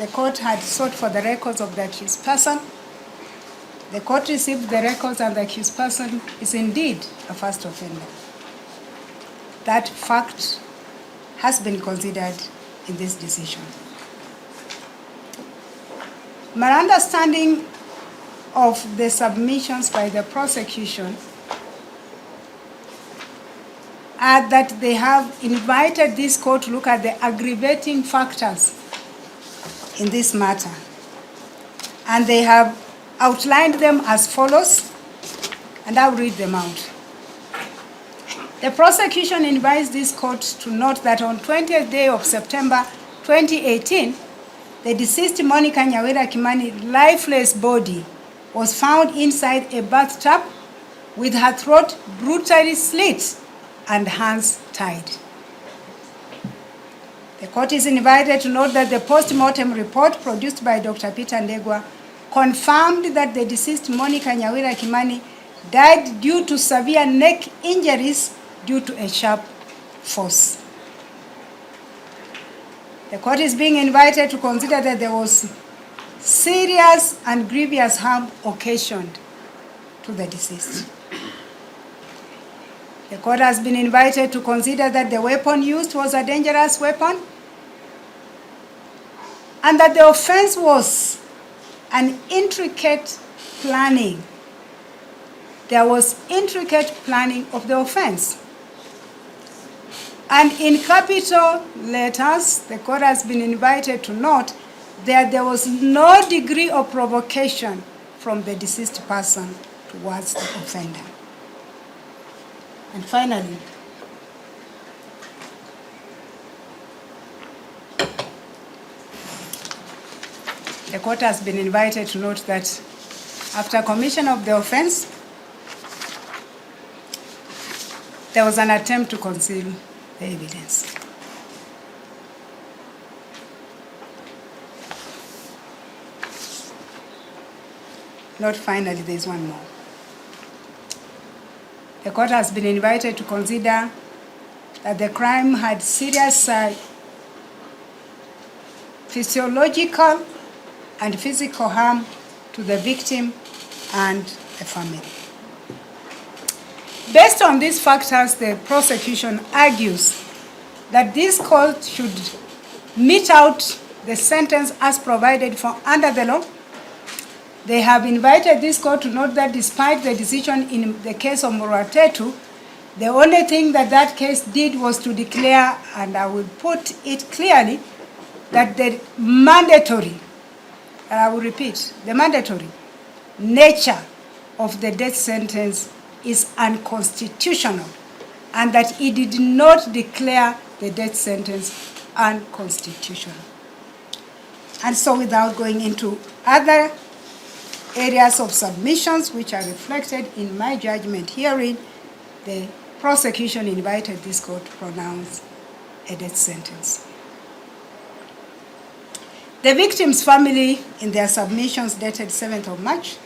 the court had sought for the records of the accused person. The court received the records and the accused person is indeed a first offender. That fact has been considered in this decision. My understanding of the submissions by the prosecution are that they have invited this court to look at the aggravating factors in this matter. And they have outlined them as follows, and I'll read them out. The prosecution invites this court to note that on 20th day of September 2018, the deceased Monica Nyawira Kimani lifeless body was found inside a bathtub with her throat brutally slit and hands tied. The court is invited to note that the post-mortem report produced by Dr. Peter Ndegwa confirmed that the deceased Monica Nyawira Kimani died due to severe neck injuries due to a sharp force. The court is being invited to consider that there was serious and grievous harm occasioned to the deceased. The court has been invited to consider that the weapon used was a dangerous weapon and that the offense was an intricate planning. There was intricate planning of the offense. And in capital letters, the court has been invited to note that there was no degree of provocation from the deceased person towards the offender. And finally, the court has been invited to note that after commission of the offense, there was an attempt to conceal the evidence. Not finally, there is one more. The court has been invited to consider that the crime had serious physiological and physical harm to the victim and the family. Based on these factors, the prosecution argues that this court should mete out the sentence as provided for under the law. They have invited this court to note that despite the decision in the case of Muratetu, the only thing that that case did was to declare, and I will put it clearly, that the mandatory, and I will repeat, the mandatory nature of the death sentence is unconstitutional, and that it did not declare the death sentence unconstitutional. And so without going into other areas of submissions which are reflected in my judgment hearing, the prosecution invited this court to pronounce a death sentence. The victim's family, in their submissions dated 7th of March,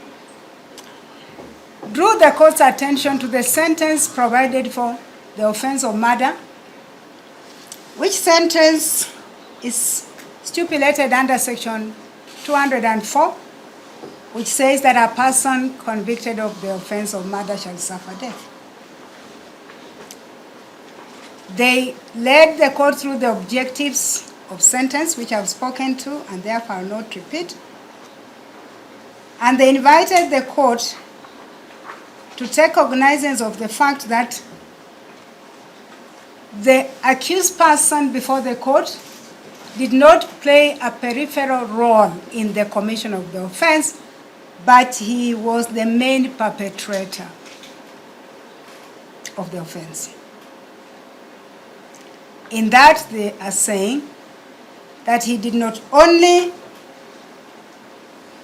drew the court's attention to the sentence provided for the offense of murder, which sentence is stipulated under section 204, which says that a person convicted of the offense of murder shall suffer death. They led the court through the objectives of sentence, which I've spoken to, and therefore I'll not repeat. And they invited the court to take cognizance of the fact that the accused person before the court did not play a peripheral role in the commission of the offense, but he was the main perpetrator of the offense. In that, they are saying that he did not only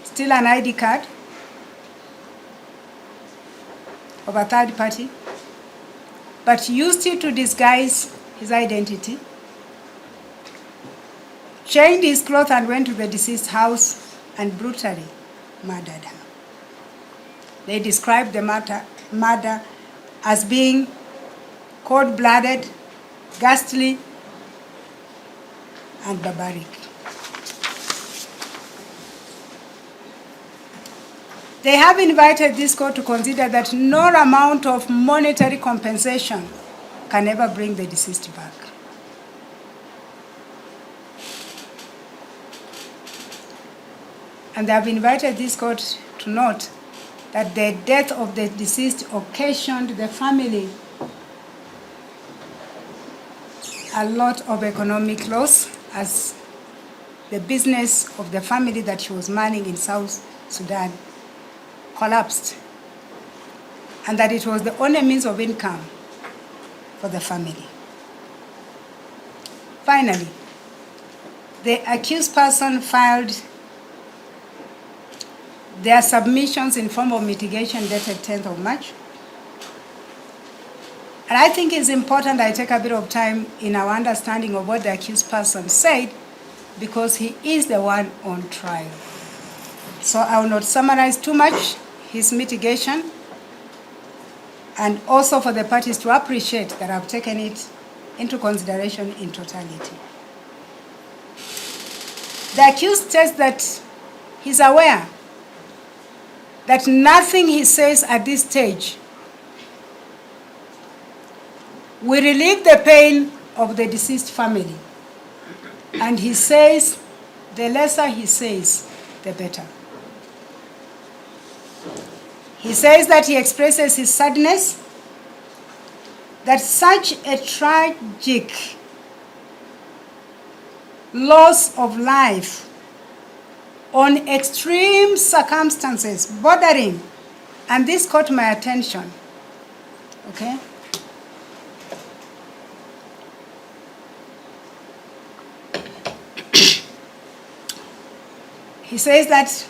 steal an ID card of a third party, but used it to disguise his identity, changed his clothes and went to the deceased's house and brutally murdered her. They described the murder as being cold-blooded, ghastly, and barbaric. They have invited this court to consider that no amount of monetary compensation can ever bring the deceased back. And they have invited this court to note that the death of the deceased occasioned the family a lot of economic loss, as the business of the family that she was manning in South Sudan collapsed, and that it was the only means of income for the family. Finally, the accused person filed their submissions in form of mitigation dated 10th of March. And I think it's important I take a bit of time in our understanding of what the accused person said, because he is the one on trial. So I will not summarize too much his mitigation, and also for the parties to appreciate that I've taken it into consideration in totality. The accused says that he's aware that nothing he says at this stage will relieve the pain of the deceased family. And he says the lesser he says, the better. He says that he expresses his sadness that such a tragic loss of life on extreme circumstances bordering, and this caught my attention, okay? He says that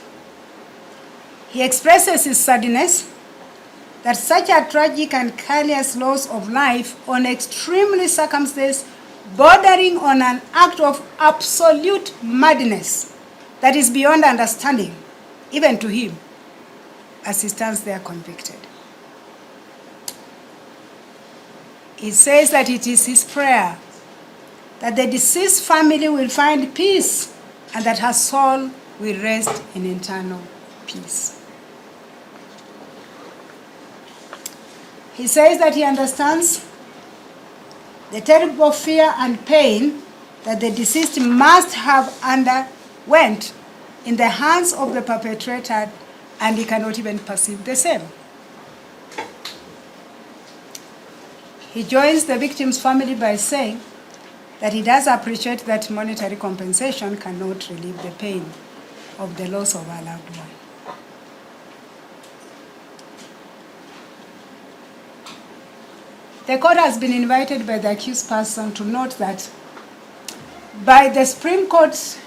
he expresses his sadness that such a tragic and callous loss of life on extremely circumstances bordering on an act of absolute madness that is beyond understanding, even to him, as he stands there convicted. He says that it is his prayer that the deceased family will find peace and that her soul will rest in eternal peace. He says that he understands the terrible fear and pain that the deceased must have underwent in the hands of the perpetrator, and he cannot even perceive the same. He joins the victim's family by saying that he does appreciate that monetary compensation cannot relieve the pain of the loss of a loved one. The court has been invited by the accused person to note that by the Supreme Court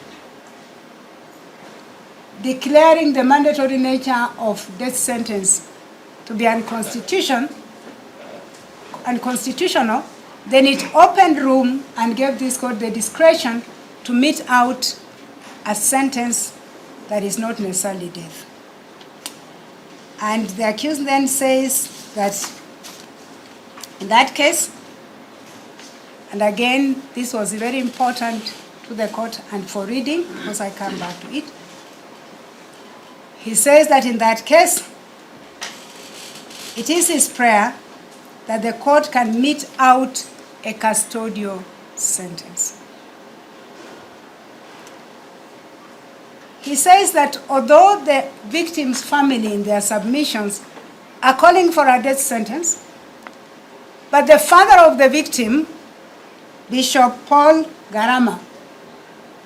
declaring the mandatory nature of death sentence to be unconstitutional, then it opened room and gave this court the discretion to mete out a sentence that is not necessarily death. And the accused then says that in that case, and again, this was very important to the court and for reading, because I come back to it. He says that in that case, it is his prayer that the court can mete out a custodial sentence. He says that although the victim's family in their submissions are calling for a death sentence, but the father of the victim, Bishop Paul Garama,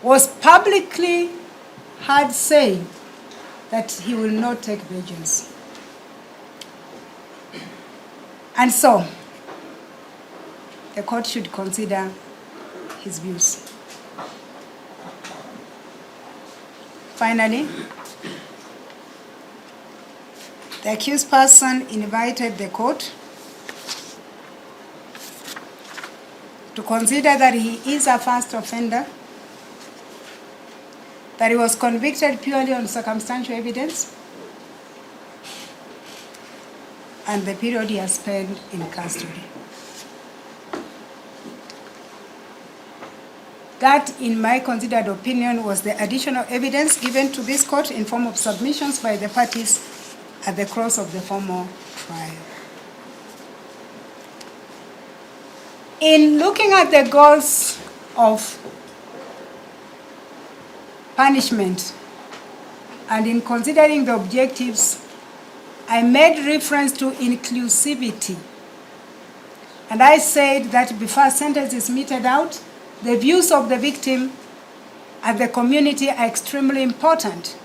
was publicly heard saying that he will not take vengeance. And so, the court should consider his views. Finally, the accused person invited the court to consider that he is a first offender, that he was convicted purely on circumstantial evidence, and the period he has spent in custody. That, in my considered opinion, was the additional evidence given to this court in form of submissions by the parties at the close of the formal trial. In looking at the goals of punishment and in considering the objectives, I made reference to inclusivity. And I said that before a sentence is meted out, the views of the victim and the community are extremely important.